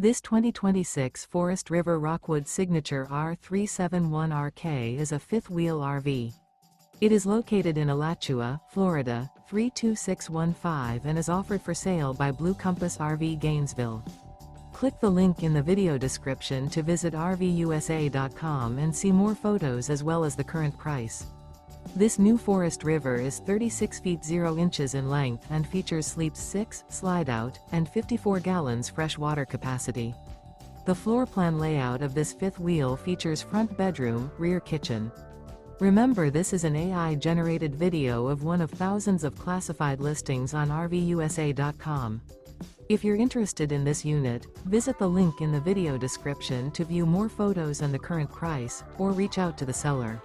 This 2026 Forest River Rockwood Signature R371RK is a fifth-wheel RV. It is located in Alachua, Florida, 32615 and is offered for sale by Blue Compass RV Gainesville. Click the link in the video description to visit RVUSA.com and see more photos as well as the current price. This new Forest River is 36 feet 0 inches in length and features sleeps 6, slide-out, and 54 gallons fresh water capacity. The floor plan layout of this fifth wheel features front bedroom, rear kitchen. Remember, this is an AI-generated video of one of thousands of classified listings on RVUSA.com. If you're interested in this unit, visit the link in the video description to view more photos and the current price, or reach out to the seller.